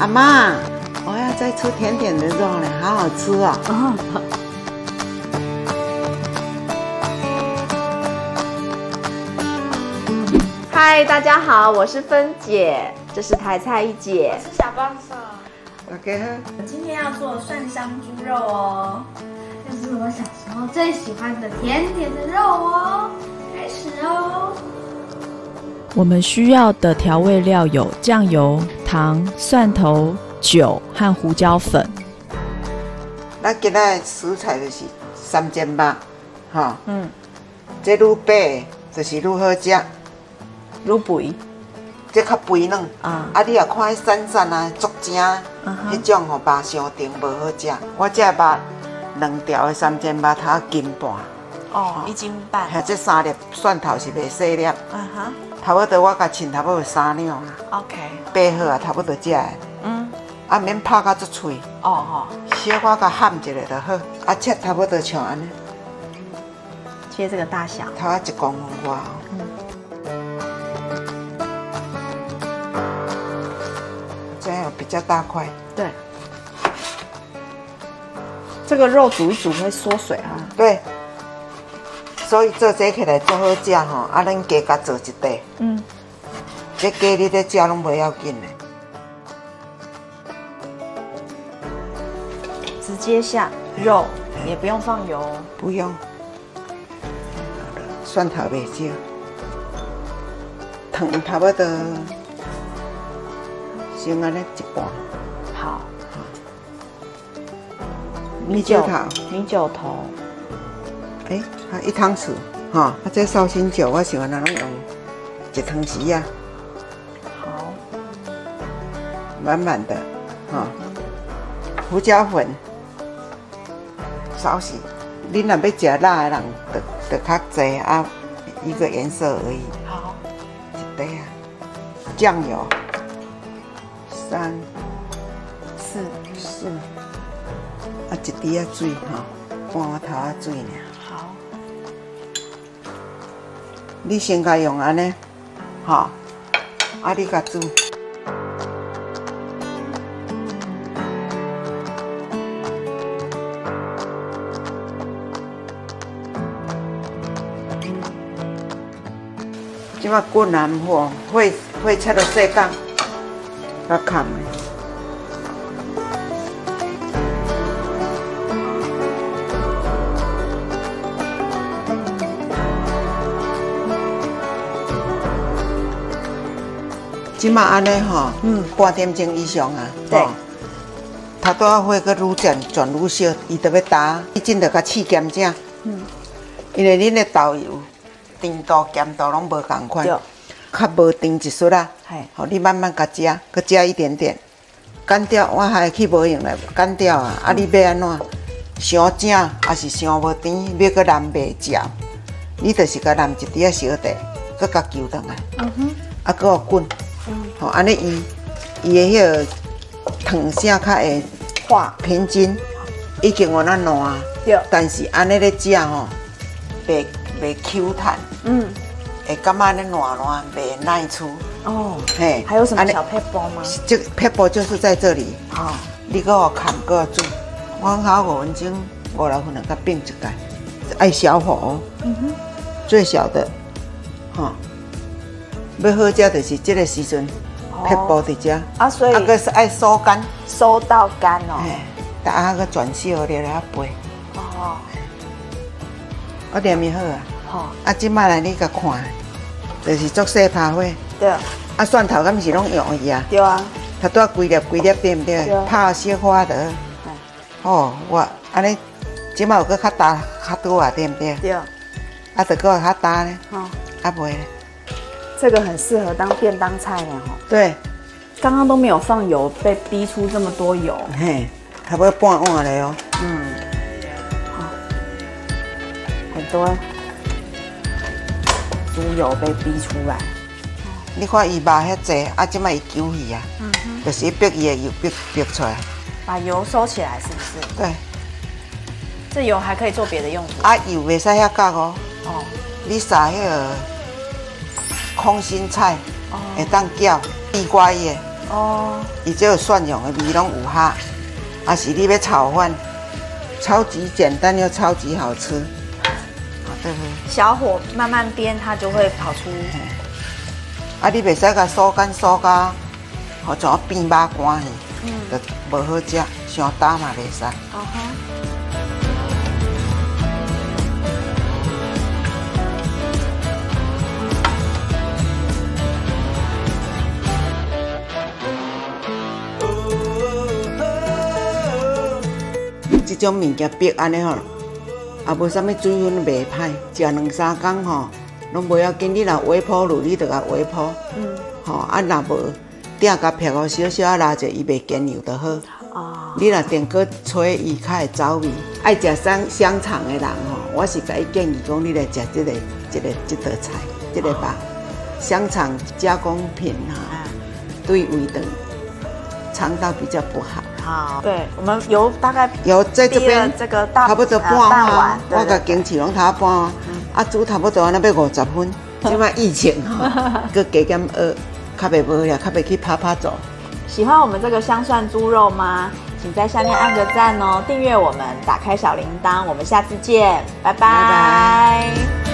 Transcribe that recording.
阿妈，我要再吃甜点的肉呢，好好吃哦。嗨，大家好，我是芬姐，这是台菜一姐，我是小帮手。OK 哈。今天要做蒜香猪肉哦，这是我小时候最喜欢的甜点的肉哦。开始哦。我们需要的调味料有酱油、糖、蒜头、酒和胡椒粉。咱今仔的食材就是三煎肉，哈，这愈白就是愈好食，卤肥这较肥软。啊，你若看迄散散啊、足正，迄种吼肉伤甜无好食。我这肉2条的三煎肉头斤半。哦，1斤半。还这3粒蒜头是袂细粒。差不多我甲称差不多3两啊。OK。掰好啊，差不多食的。啊，免拍到足脆。小可甲หั่一下就好。啊，切差不多像安尼。切这个大小。头啊1公分外。这样比较大块。对。这个肉煮一煮会缩水啊。对。所以做这起来做好食吼，啊，咱加甲做一块。这鸡你咧食拢袂要紧的。直接下肉，也不用放油。不用。蒜头袂少，糖差不多，先安尼一半。好。米酒头。米酒头。1汤匙，哈，啊，这绍兴酒我喜欢那种用1汤匙啊。好，满满的，哈，胡椒粉少许，你若要吃辣的人，就较济啊，一个颜色而已。好，一杯啊，酱油3、4，啊，一滴啊水哈，半碗头啊水尔。你先甲用安尼，吼，啊，你甲煮。即摆滚啊唔好，火切到细干，甲砍的。即马安尼吼，半点钟以上啊，对，头拄仔火搁愈转愈小，伊就要打，你真着甲试咸正，因为恁的豆油甜度、咸度拢无共款，较无甜一丝啊，吼，你慢慢甲加，搁加一点点，干掉我还去无用咧，干掉啊，啊你要安怎？伤正还是伤无甜？要搁淋袂焦，你就是甲淋一滴仔小茶，搁甲揪转来，啊搁互滚。吼，安尼伊的迄个糖啥较会化平均，已经有那烂，但是安尼咧食吼，袂Q 弹，会感觉安尼烂，袂耐吃。嘿，还有什么小撇步吗？这撇步就是在这里。你搁互砍，搁煮，往下5分钟、5、6分钟，甲变一解，爱小火哦。最小的，吼。要好食就是这个时阵，撇步伫遮，啊，所以啊，搁是爱收干，收到干哦。等下搁转小了来飞。我念伊好啊。好。啊，即摆来你甲看，就是做细拍火。对。啊，蒜头敢毋是拢用伊啊？对啊。头拄规粒对毋对？拍小花的。哦，我安尼，即摆有搁较大较多啊，对毋对？对。啊，就搁较大咧。啊，袂咧。这个很适合当便当菜呢，吼。对，刚刚都没有放油，被逼出这么多油。嘿，差不多半碗了哦。好，很多猪油被逼出来。你看伊肉遐济，啊，即摆伊揪去啊，就是伊逼伊的油逼出来。把油收起来，是不是？对。这油还可以做别的用途。啊，油袂使遐高哦。你撒迄个空心菜，会当搅地瓜叶，哦，伊这有蒜蓉的味，拢有哈。啊，是你要炒饭，超级简单又超级好吃。啊，对不对？小火慢慢煸，它就会跑出。啊，你袂使甲酥干酥到，好像变肉干去，就无好食，伤干嘛袂使。这种物件逼安尼吼，也无啥物水分袂歹，食2、3天吼，拢袂要紧。你若微波炉，你就甲微波，吼啊，若无鼎甲撇个小小拉者，伊袂坚油就好。哦，你若电锅吹伊，较会走味。爱食香肠的人吼，我是甲伊建议讲，你来食这道菜，这个吧，香肠加工品哈，对胃的肠道比较不好。好，对，我们油大概油在这边这个差不多半碗，我甲对经起拢差半碗，啊煮差不多安尼要50分。即摆疫情吼，佮加减学，较袂无了，较袂去拍走。喜欢我们这个香蒜猪肉吗？请在下面按个赞哦，订阅我们，打开小铃铛，我们下次见，拜拜。